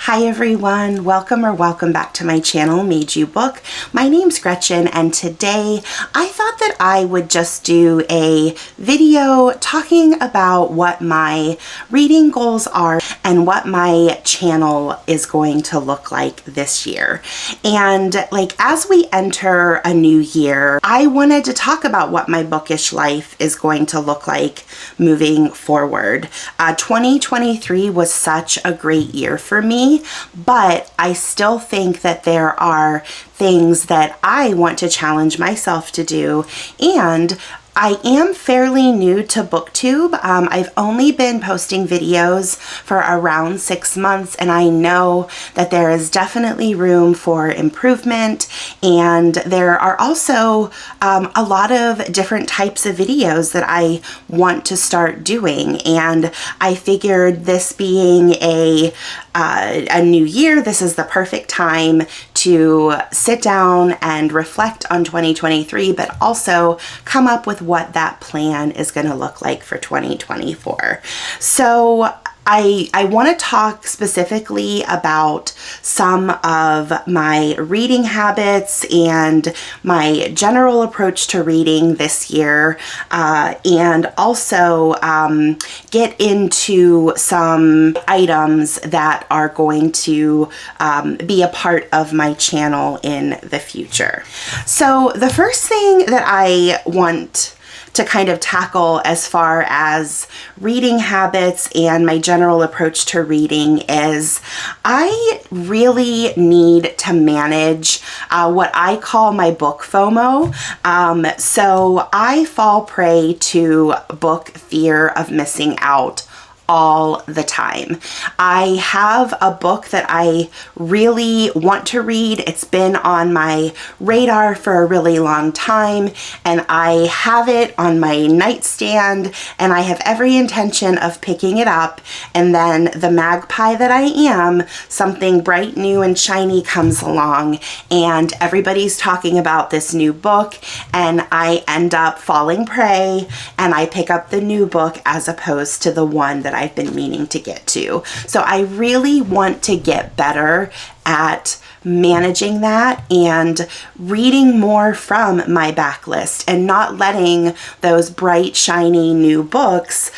Hi everyone, welcome back to my channel, Made You Book. My name's Gretchen, and today I thought that I would just do a video talking about what my reading goals are and what my channel is going to look like this year. And as we enter a new year, I wanted to talk about what my bookish life is going to look like moving forward. 2023 was such a great year for me, but I still think that there are things that I want to challenge myself to do, and I am fairly new to BookTube. I've only been posting videos for around 6 months, and I know that there is definitely room for improvement, and there are also a lot of different types of videos that I want to start doing, and I figured this being a new year, this is the perfect time to sit down and reflect on 2023, but also come up with what that plan is going to look like for 2024. So I want to talk specifically about some of my reading habits and my general approach to reading this year, and also get into some items that are going to be a part of my channel in the future. So the first thing that I want to kind of tackle as far as reading habits and my general approach to reading is I really need to manage what I call my book FOMO. So I fall prey to book fear of missing out all the time. I have a book that I really want to read. It's been on my radar for a really long time, and I have it on my nightstand, and I have every intention of picking it up, and then the magpie that I am, something bright, new, and shiny comes along, and everybody's talking about this new book, and I end up falling prey, and I pick up the new book as opposed to the one that I've been meaning to get to. So I really want to get better at managing that and reading more from my backlist and not letting those bright, shiny new books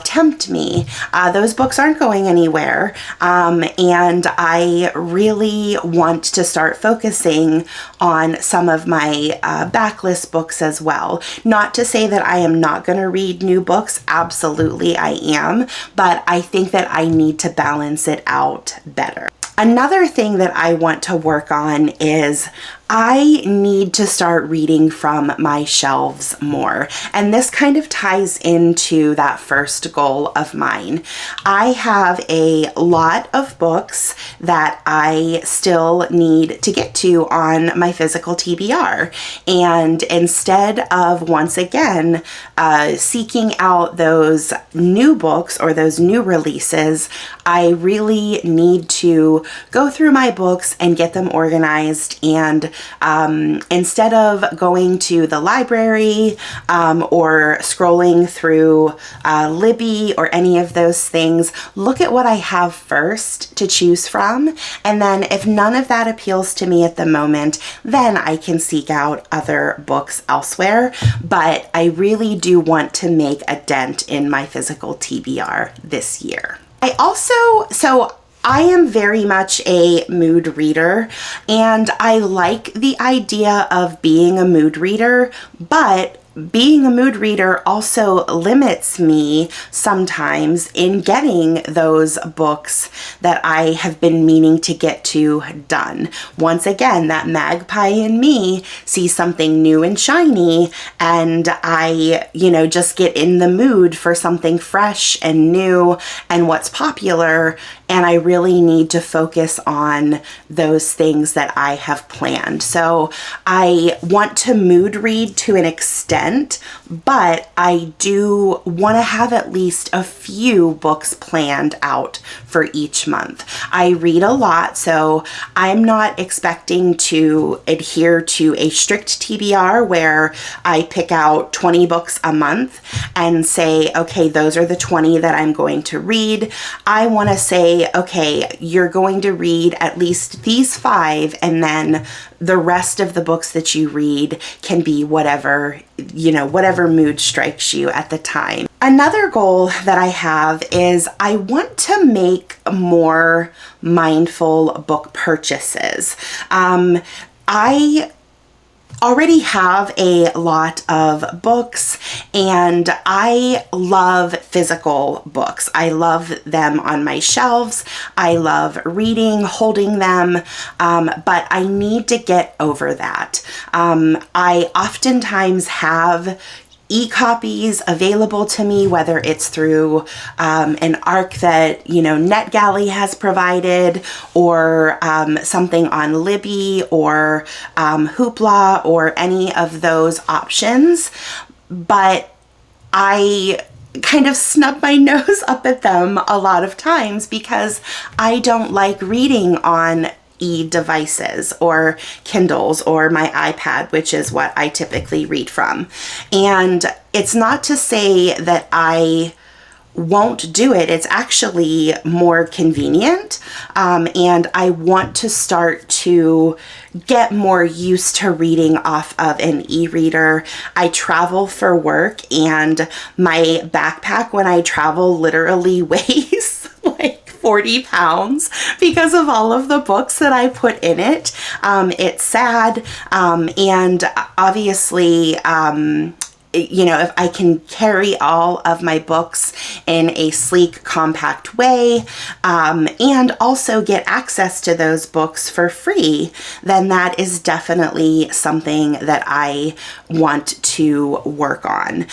tempt me. Those books aren't going anywhere, and I really want to start focusing on some of my backlist books as well. Not to say that I am not going to read new books, absolutely I am, but I think that I need to balance it out better. Another thing that I want to work on is I need to start reading from my shelves more. And this kind of ties into that first goal of mine. I have a lot of books that I still need to get to on my physical TBR. And instead of once again seeking out those new books or those new releases, I really need to go through my books and get them organized, and instead of going to the library or scrolling through Libby or any of those things, look at what I have first to choose from, and then if none of that appeals to me at the moment, then I can seek out other books elsewhere. But I really do want to make a dent in my physical TBR this year. I am very much a mood reader, and I like the idea of being a mood reader, but being a mood reader also limits me sometimes in getting those books that I have been meaning to get to done. Once again, that magpie in me sees something new and shiny, and I, just get in the mood for something fresh and new and what's popular, and I really need to focus on those things that I have planned. So I want to mood read to an extent, spent, but I do want to have at least a few books planned out for each month. I read a lot, so I'm not expecting to adhere to a strict TBR where I pick out 20 books a month and say, okay, those are the 20 that I'm going to read. I want to say, okay, you're going to read at least these 5, and then the rest of the books that you read can be whatever, whatever mood strikes you at the time. Another goal that I have is I want to make more mindful book purchases. I already have a lot of books, and I love physical books. I love them on my shelves. I love reading, holding them, but I need to get over that. I oftentimes have e-copies available to me, whether it's through an ARC that NetGalley has provided, or something on Libby or Hoopla, or any of those options. But I kind of snub my nose up at them a lot of times because I don't like reading on e-devices or Kindles or my iPad, which is what I typically read from. And it's not to say that I won't do it. It's actually more convenient. And I want to start to get more used to reading off of an e-reader. I travel for work, and my backpack when I travel literally weighs like 40 pounds because of all of the books that I put in it. It's sad. And obviously, if I can carry all of my books in a sleek, compact way, and also get access to those books for free, then that is definitely something that I want to work on.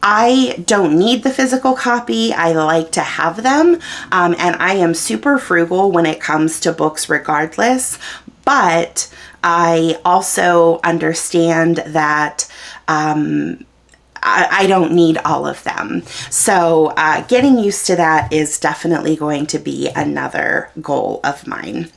I don't need the physical copy. I like to have them, and I am super frugal when it comes to books regardless, but I also understand that I don't need all of them. So getting used to that is definitely going to be another goal of mine.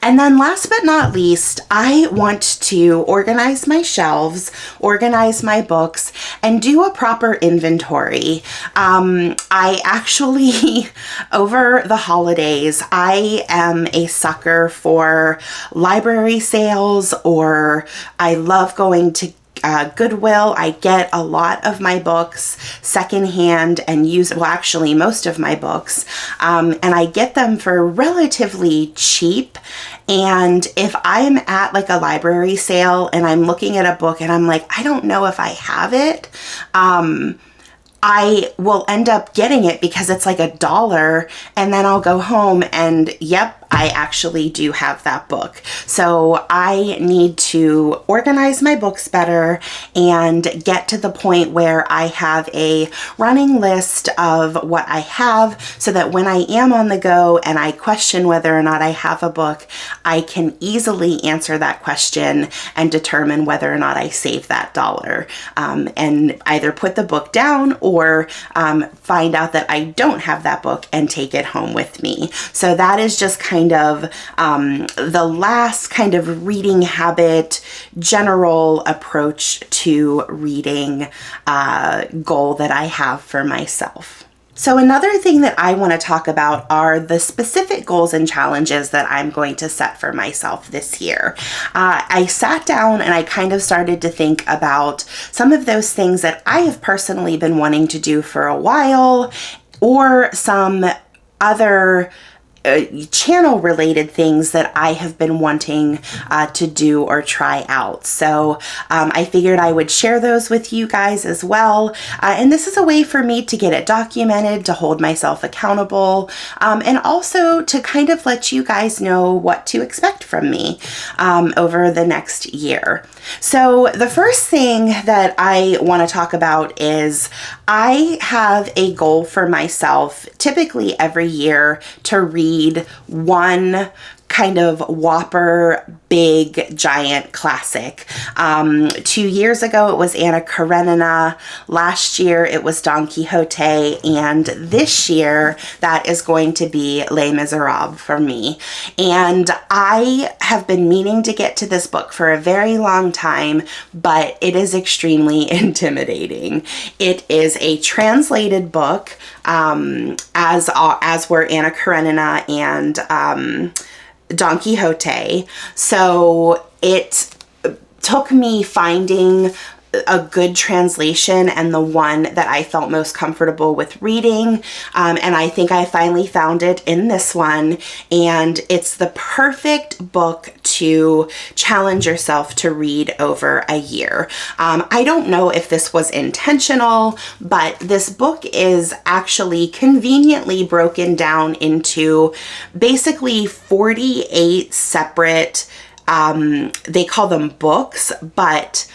And then last but not least, I want to organize my shelves, organize my books, and do a proper inventory. I actually, over the holidays, I am a sucker for library sales, or I love going to Goodwill. I get a lot of my books secondhand and actually most of my books, and I get them for relatively cheap. And if I'm at like a library sale and I'm looking at a book and I'm like, I don't know if I have it, I will end up getting it because it's like $1, and then I'll go home and yep, I actually do have that book. So I need to organize my books better and get to the point where I have a running list of what I have, so that when I am on the go and I question whether or not I have a book, I can easily answer that question and determine whether or not I save that $1, and either put the book down or find out that I don't have that book and take it home with me. So that is just kind of the last kind of reading habit, general approach to reading goal that I have for myself. So another thing that I want to talk about are the specific goals and challenges that I'm going to set for myself this year. I sat down and I kind of started to think about some of those things that I have personally been wanting to do for a while, or some other channel related things that I have been wanting to do or try out. So I figured I would share those with you guys as well. And this is a way for me to get it documented, to hold myself accountable, and also to kind of let you guys know what to expect from me over the next year. So the first thing that I want to talk about is I have a goal for myself, typically every year, to read one kind of whopper, big, giant classic. 2 years ago, it was Anna Karenina. Last year, it was Don Quixote. And this year, that is going to be Les Misérables for me. And I have been meaning to get to this book for a very long time, but it is extremely intimidating. It is a translated book, as were Anna Karenina and Don Quixote. So it took me finding a good translation and the one that I felt most comfortable with reading. And I think I finally found it in this one. And it's the perfect book to challenge yourself to read over a year. I don't know if this was intentional, but this book is actually conveniently broken down into basically 48 separate, they call them books, but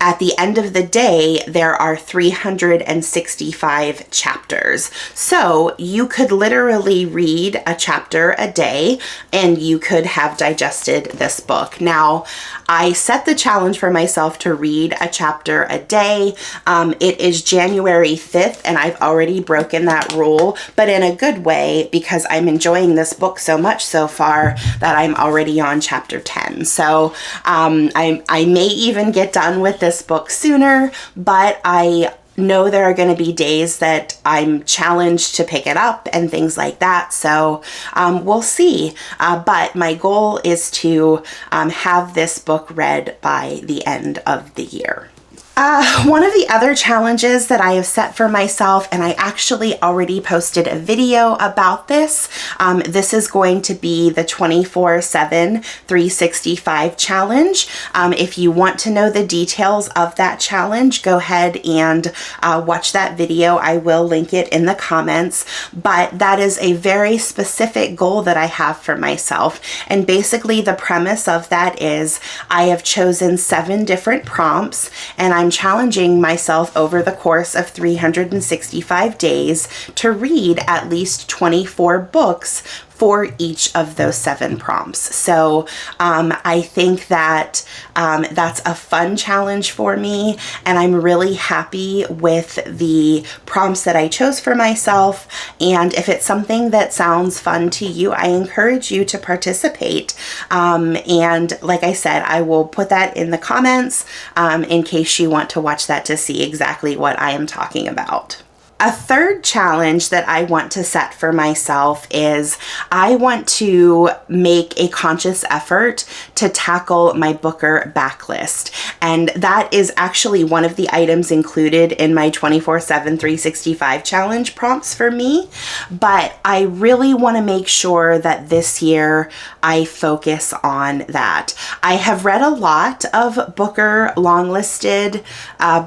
at the end of the day, there are 365 chapters. So you could literally read a chapter a day and you could have digested this book. Now, I set the challenge for myself to read a chapter a day. It is January 5th and I've already broken that rule, but in a good way because I'm enjoying this book so much so far that I'm already on chapter 10. So I may even get done with this book sooner, but I know there are going to be days that I'm challenged to pick it up and things like that. So we'll see. But my goal is to have this book read by the end of the year. One of the other challenges that I have set for myself, and I actually already posted a video about this, this is going to be the 24/7 365 challenge. If you want to know the details of that challenge, go ahead and watch that video. I will link it in the comments, but that is a very specific goal that I have for myself. And basically the premise of that is I have chosen 7 different prompts and I'm challenging myself over the course of 365 days to read at least 24 books for each of those 7 prompts. So I think that that's a fun challenge for me, and I'm really happy with the prompts that I chose for myself. And if it's something that sounds fun to you, I encourage you to participate. And like I said, I will put that in the comments in case you want to watch that to see exactly what I am talking about. A third challenge that I want to set for myself is I want to make a conscious effort to tackle my Booker backlist. And that is actually one of the items included in my 24/7 365 challenge prompts for me. But I really want to make sure that this year I focus on that. I have read a lot of Booker longlisted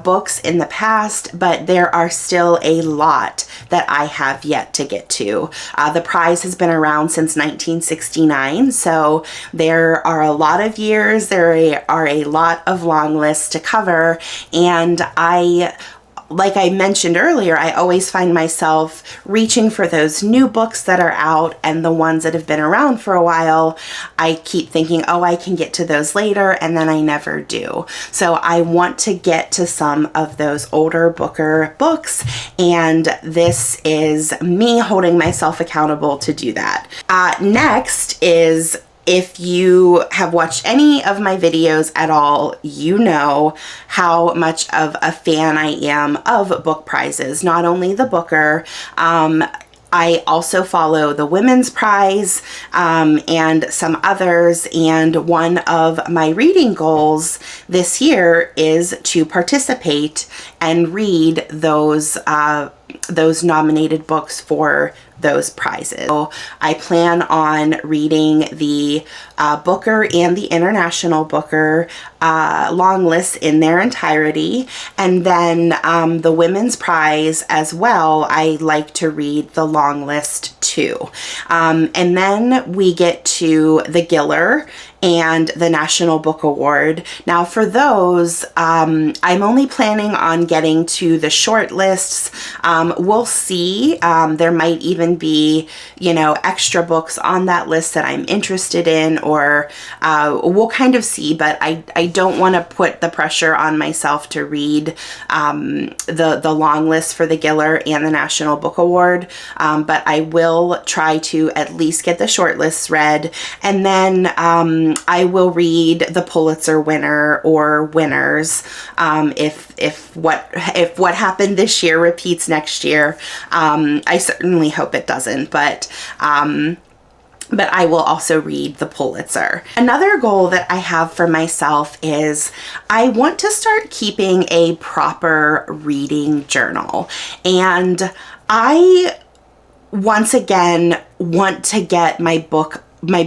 books in the past, but there are still a lot that I have yet to get to. The prize has been around since 1969, so there are a lot of years, there are a lot of long lists to cover, and like I mentioned earlier, I always find myself reaching for those new books that are out, and the ones that have been around for a while, I keep thinking, oh, I can get to those later, and then I never do. So I want to get to some of those older Booker books, and this is me holding myself accountable to do that. Next is, if you have watched any of my videos at all, you know how much of a fan I am of book prizes, not only the Booker. I also follow the Women's Prize and some others, and one of my reading goals this year is to participate and read those nominated books for those prizes. So I plan on reading the Booker and the International Booker long lists in their entirety, and then the Women's Prize as well. I like to read the long list too. And then we get to the Giller and the National Book Award. Now for those, I'm only planning on getting to the short lists. We'll see. There might even be, you know, extra books on that list that I'm interested in, or we'll kind of see, but I don't want to put the pressure on myself to read the long list for the Giller and the National Book Award, but I will try to at least get the short lists read, and then I will read the Pulitzer winner or winners if what happened this year repeats next year. I certainly hope it doesn't, but I will also read the Pulitzer. Another goal that I have for myself is I want to start keeping a proper reading journal. And I, once again, want to get my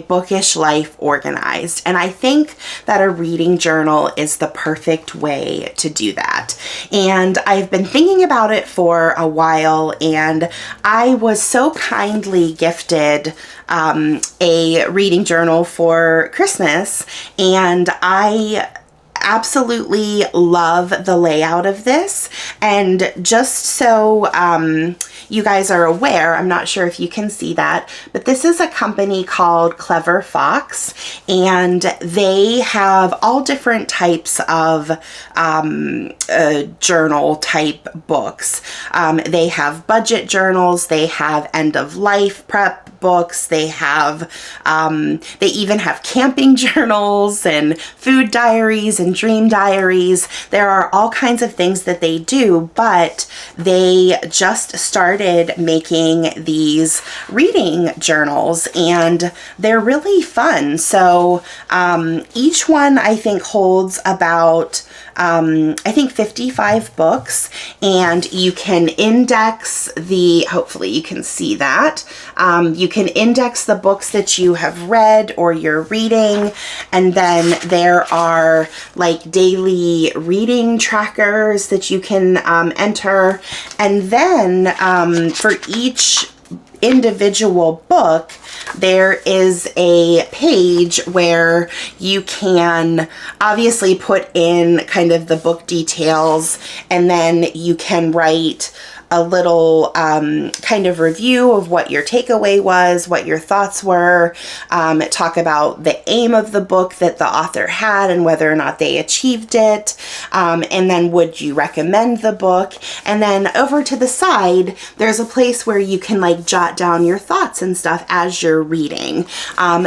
bookish life organized. And I think that a reading journal is the perfect way to do that. And I've been thinking about it for a while, and I was so kindly gifted a reading journal for Christmas, and I absolutely love the layout of this. And just so you guys are aware, I'm not sure if you can see that, but this is a company called Clever Fox, and they have all different types of journal type books. They have budget journals, they have end of life prep books, they have they even have camping journals and food diaries and dream diaries. There are all kinds of things that they do, but they just started making these reading journals, and they're really fun. So each one I think holds about I think 55 books, and you can index hopefully you can see that. You can index the books that you have read or you're reading, and then there are like daily reading trackers that you can enter, and then for each individual book there is a page where you can obviously put in kind of the book details, and then you can write a little kind of review of what your takeaway was, what your thoughts were, talk about the aim of the book that the author had and whether or not they achieved it, and then would you recommend the book? And then over to the side, there's a place where you can like jot down your thoughts and stuff as you're reading.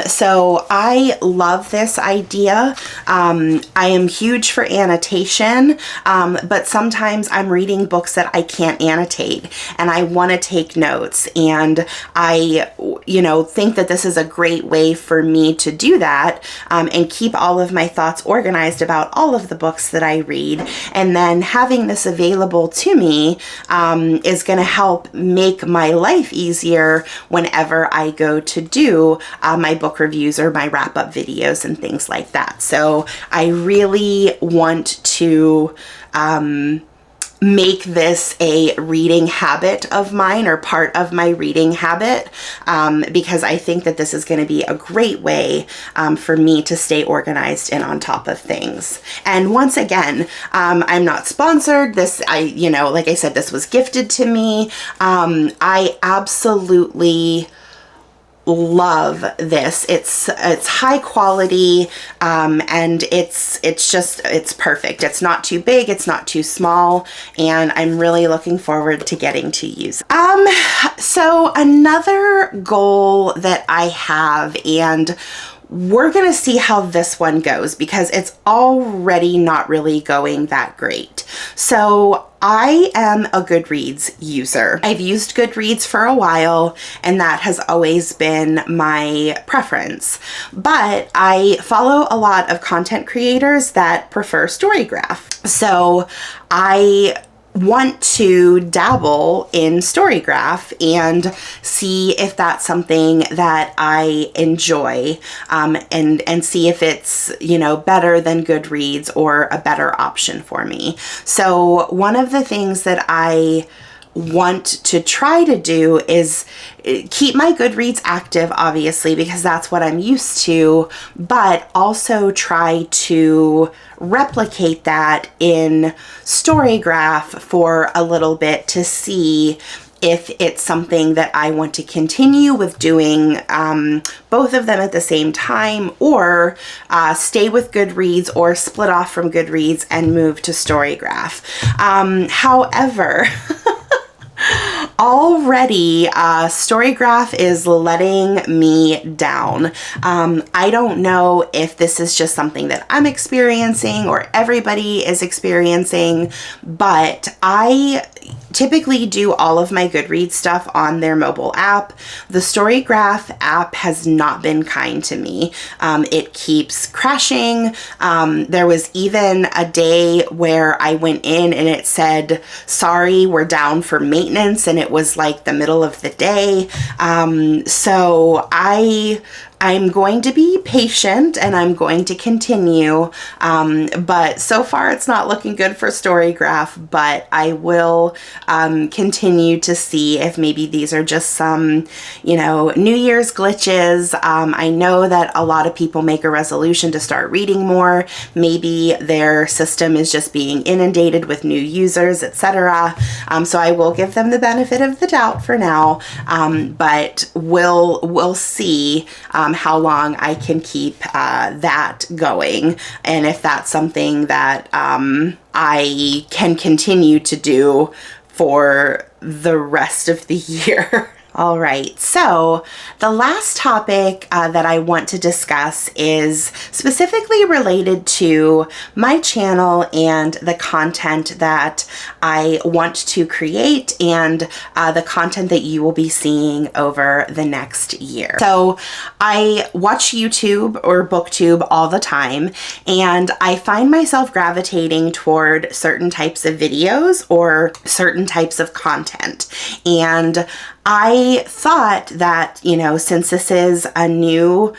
So I love this idea. I am huge for annotation, but sometimes I'm reading books that I can't annotate, and I want to take notes, and I, you know, think that this is a great way for me to do that, and keep all of my thoughts organized about all of the books that I read. And then having this available to me is going to help make my life easier whenever I go to do my book reviews or my wrap-up videos and things like that. So I really want to make this a reading habit of mine, or part of my reading habit, because I think that this is going to be a great way for me to stay organized and on top of things. And once again, I'm not sponsored. You know, like I said, this was gifted to me. I absolutely love this. It's high quality, and it's perfect. It's not too big, it's not too small, and I'm really looking forward to getting to use it. So another goal that I have, and we're going to see how this one goes because it's already not really going that great. So I am a Goodreads user. I've used Goodreads for a while, and that has always been my preference. But I follow a lot of content creators that prefer StoryGraph. So I want to dabble in StoryGraph and see if that's something that I enjoy, and see if it's, you know, better than Goodreads or a better option for me. So one of the things that I want to try to do is keep my Goodreads active, obviously, because that's what I'm used to, but also try to replicate that in Storygraph for a little bit to see if it's something that I want to continue with doing both of them at the same time, or stay with Goodreads or split off from Goodreads and move to Storygraph. However, already Storygraph is letting me down. I don't know if this is just something that I'm experiencing or everybody is experiencing, but I typically do all of my Goodreads stuff on their mobile app. The Storygraph app has not been kind to me. It keeps crashing. There was even a day where I went in and it said, sorry, we're down for maintenance, and it was like the middle of the day. So I'm going to be patient and I'm going to continue, but so far it's not looking good for Storygraph, but I will continue to see if maybe these are just some, New Year's glitches. I know that a lot of people make a resolution to start reading more. Maybe their system is just being inundated with new users, etc. So I will give them the benefit of the doubt for now, but we'll see how long I can keep that going, and if that's something that I can continue to do for the rest of the year. All right, so the last topic that I want to discuss is specifically related to my channel and the content that I want to create and the content that you will be seeing over the next year. So I watch YouTube or BookTube all the time, and I find myself gravitating toward certain types of videos or certain types of content. And I thought that, since this is a new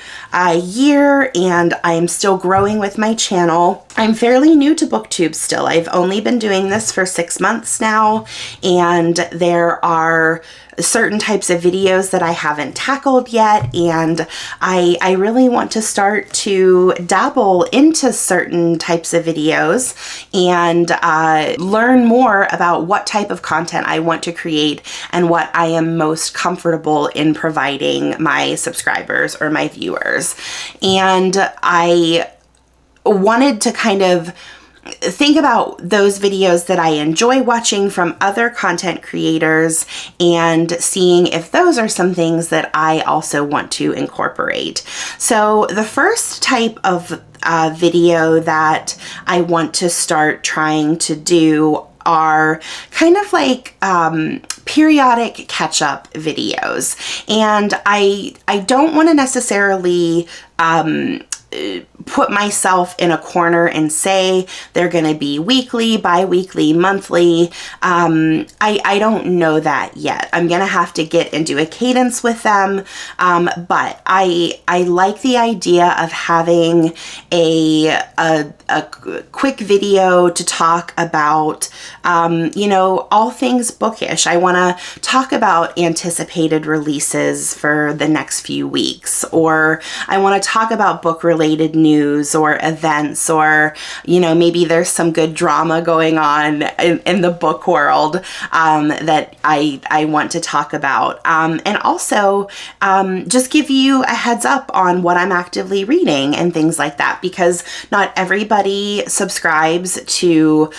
year and I'm still growing with my channel, I'm fairly new to BookTube still. I've only been doing this for 6 months now, and there are certain types of videos that I haven't tackled yet, and I really want to start to dabble into certain types of videos and learn more about what type of content I want to create and what I am most comfortable in providing my subscribers or my viewers. And I wanted to kind of think about those videos that I enjoy watching from other content creators and seeing if those are some things that I also want to incorporate. So the first type of video that I want to start trying to do are kind of like periodic catch-up videos. And I don't want to necessarily put myself in a corner and say they're going to be weekly, bi-weekly, monthly. I don't know that yet. I'm going to have to get into a cadence with them. But I like the idea of having a quick video to talk about, all things bookish. I want to talk about anticipated releases for the next few weeks, or I want to talk about book-related news or events, or, maybe there's some good drama going on in the book world that I want to talk about. And also just give you a heads up on what I'm actively reading and things like that, because not everybody subscribes to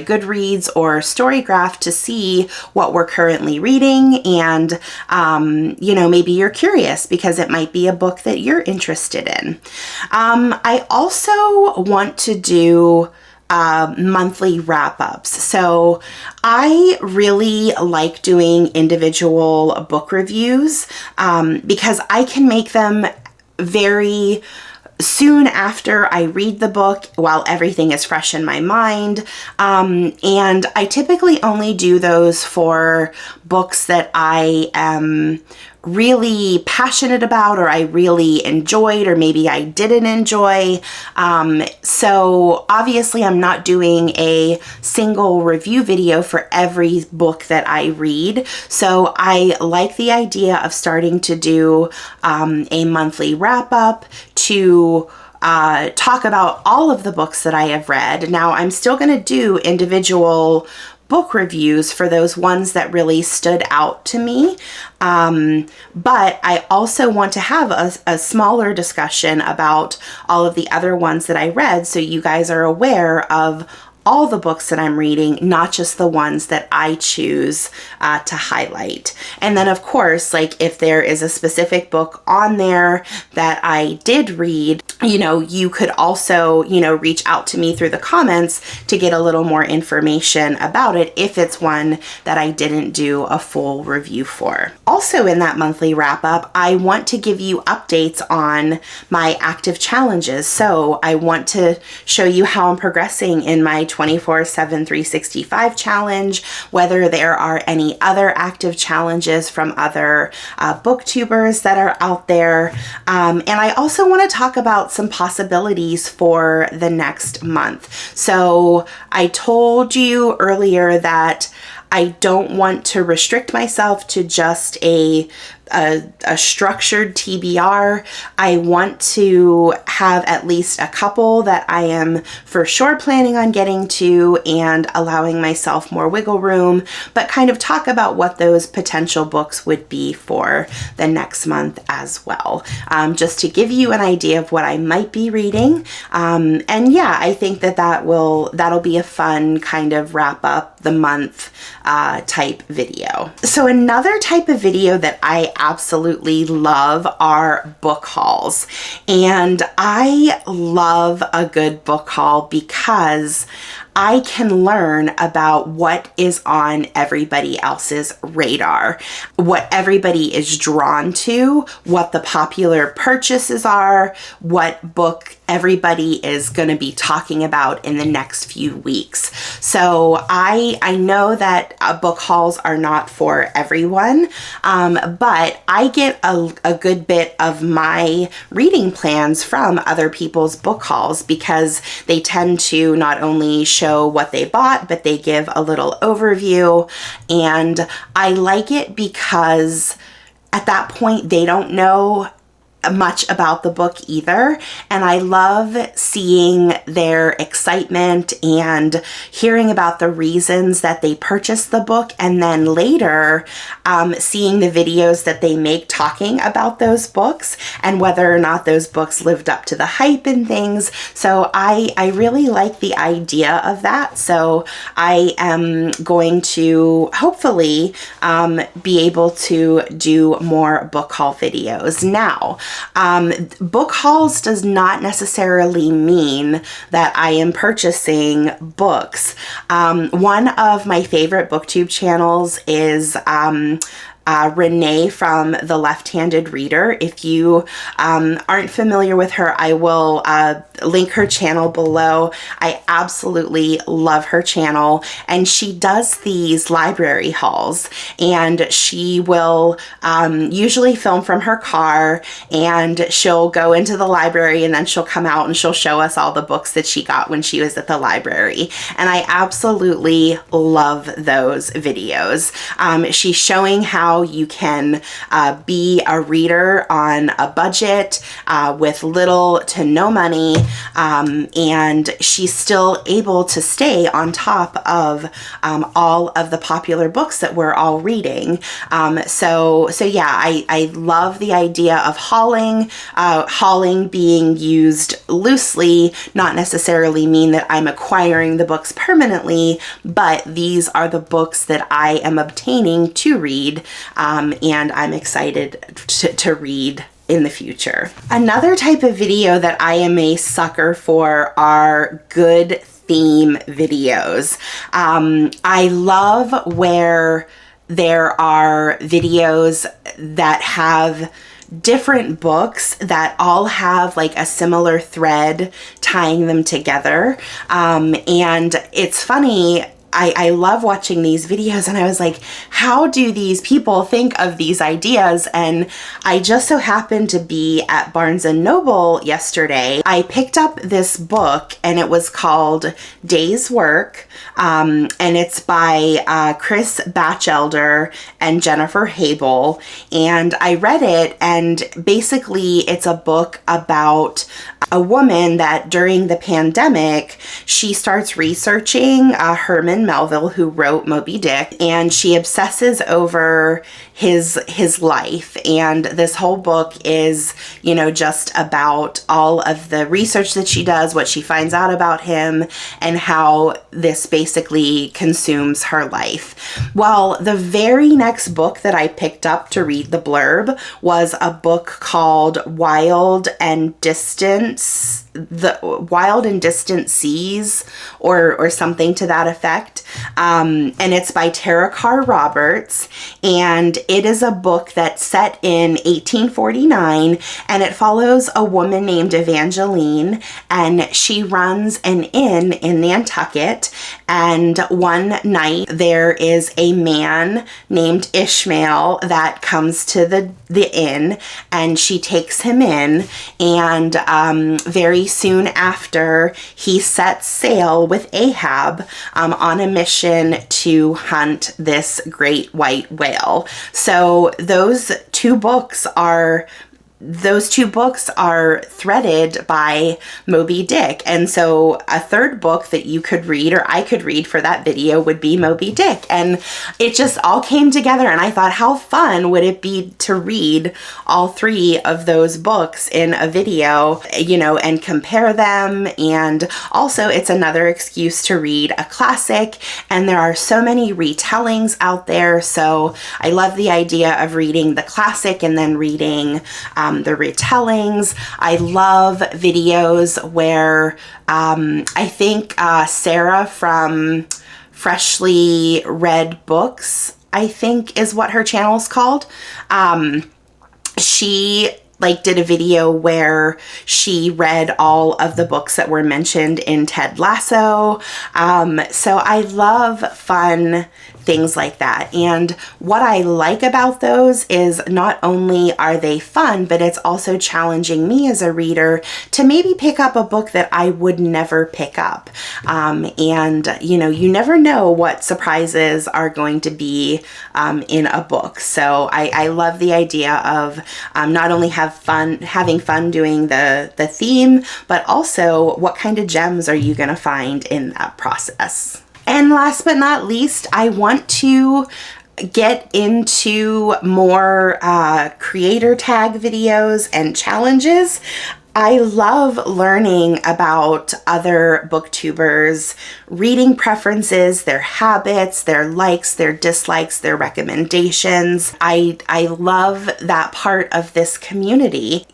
Goodreads or Storygraph to see what we're currently reading. And, maybe you're curious because it might be a book that you're interested in. I also want to do monthly wrap-ups. So I really like doing individual book reviews because I can make them very soon after I read the book while everything is fresh in my mind. And I typically only do those for books that I am really passionate about, or I really enjoyed, or maybe I didn't enjoy. So obviously I'm not doing a single review video for every book that I read. So I like the idea of starting to do a monthly wrap up to talk about all of the books that I have read. Now, I'm still going to do individual book reviews for those ones that really stood out to me. But I also want to have a smaller discussion about all of the other ones that I read, so you guys are aware of all the books that I'm reading, not just the ones that I choose to highlight. And then of course, like if there is a specific book on there that I did read, you know, you could also, you know, reach out to me through the comments to get a little more information about it if it's one that I didn't do a full review for. Also in that monthly wrap up, I want to give you updates on my active challenges. So I want to show you how I'm progressing in my 24/7 365 challenge, whether there are any other active challenges from other booktubers that are out there. And I also want to talk about some possibilities for the next month. So I told you earlier that I don't want to restrict myself to just a structured TBR. I want to have at least a couple that I am for sure planning on getting to and allowing myself more wiggle room, but kind of talk about what those potential books would be for the next month as well. Just to give you an idea of what I might be reading. And yeah, I think that'll be a fun kind of wrap up the month type video. So another type of video that I absolutely love are book hauls. And I love a good book haul because I can learn about what is on everybody else's radar, what everybody is drawn to, what the popular purchases are, what book everybody is going to be talking about in the next few weeks. So I know that book hauls are not for everyone, but I get a good bit of my reading plans from other people's book hauls because they tend to not only show what they bought, but they give a little overview. And I like it because at that point they don't know much about the book either, and I love seeing their excitement and hearing about the reasons that they purchased the book, and then later seeing the videos that they make talking about those books and whether or not those books lived up to the hype and things. So I really like the idea of that. So I am going to hopefully be able to do more book haul videos. Now, book hauls does not necessarily mean that I am purchasing books. One of my favorite BookTube channels is Renee from The Left-Handed Reader. If you aren't familiar with her, I will link her channel below. I absolutely love her channel, and she does these library hauls, and she will usually film from her car, and she'll go into the library, and then she'll come out and she'll show us all the books that she got when she was at the library. And I absolutely love those videos. She's showing how you can be a reader on a budget with little to no money, and she's still able to stay on top of all of the popular books that we're all reading. So yeah, I love the idea of hauling. Hauling being used loosely, not necessarily mean that I'm acquiring the books permanently, but these are the books that I am obtaining to read, and I'm excited to read in the future. Another type of video that I am a sucker for are good theme videos. I love where there are videos that have different books that all have like a similar thread tying them together. And it's funny, I love watching these videos, and I was like, how do these people think of these ideas? And I just so happened to be at Barnes & Noble yesterday. I picked up this book, and it was called Dayswork, and it's by Chris Bachelder and Jennifer Habel. And I read it, and basically it's a book about a woman that during the pandemic, she starts researching Herman Melville, who wrote Moby Dick, and she obsesses over his life. And this whole book is, you know, just about all of the research that she does, what she finds out about him, and how this basically consumes her life. Well, the very next book that I picked up to read the blurb was a book called Wild and Distant Seas, or something to that effect. And it's by Tara Karr Roberts, and it is a book that's set in 1849, and it follows a woman named Evangeline, and she runs an inn in Nantucket. And one night there is a man named Ishmael that comes to the inn, and she takes him in, and very soon after, he sets sail with Ahab on a mission to hunt this great white whale. So those two books are threaded by Moby Dick. And so a third book that you could read, or I could read for that video, would be Moby Dick. And it just all came together, and I thought, how fun would it be to read all three of those books in a video, you know, and compare them. And also it's another excuse to read a classic, and there are so many retellings out there. So I love the idea of reading the classic and then reading the retellings. I love videos where I think Sarah from Freshly Read Books, I think is what her channel is called. She did a video where she read all of the books that were mentioned in Ted Lasso. So I love fun things like that. And what I like about those is not only are they fun, but it's also challenging me as a reader to maybe pick up a book that I would never pick up. And you know, you never know what surprises are going to be in a book. So I love the idea of not only having fun doing the theme, but also what kind of gems are you going to find in that process. And last but not least, I want to get into more creator tag videos and challenges. I love learning about other booktubers' reading preferences, their habits, their likes, their dislikes, their recommendations. I love that part of this community.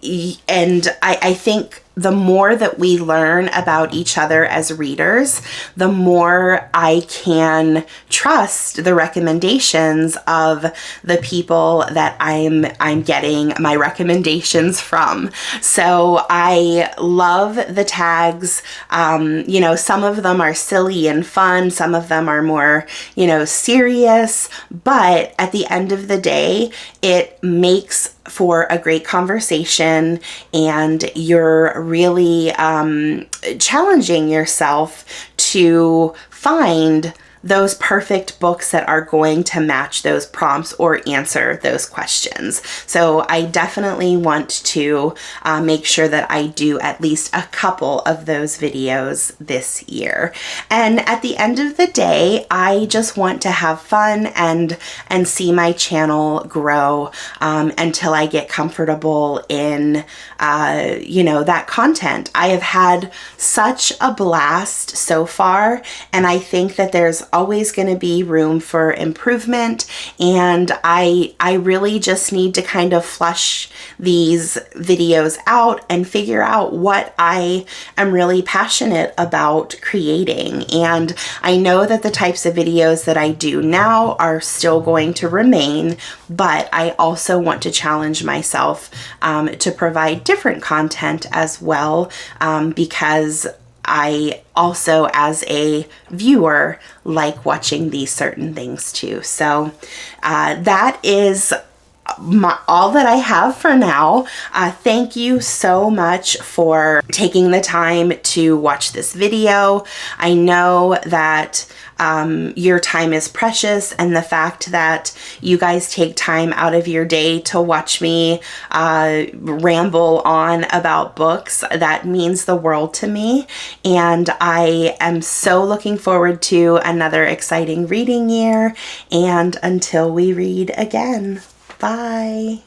And I think the more that we learn about each other as readers, the more I can trust the recommendations of the people that I'm getting my recommendations from. So I love the tags. You know, some of them are silly and fun, some of them are more, you know, serious, but at the end of the day, it makes for a great conversation, and you're really challenging yourself to find those perfect books that are going to match those prompts or answer those questions. So I definitely want to make sure that I do at least a couple of those videos this year. And at the end of the day, I just want to have fun and see my channel grow until I get comfortable in you know, that content. I have had such a blast so far, and I think that there's always going to be room for improvement, and I really just need to kind of flush these videos out and figure out what I am really passionate about creating. And I know that the types of videos that I do now are still going to remain, but I also want to challenge myself to provide different content as well, because I also, as a viewer, like watching these certain things too. So that is all that I have for now. Thank you so much for taking the time to watch this video. I know that your time is precious, and the fact that you guys take time out of your day to watch me ramble on about books, that means the world to me. And I am so looking forward to another exciting reading year. And until we read again, bye.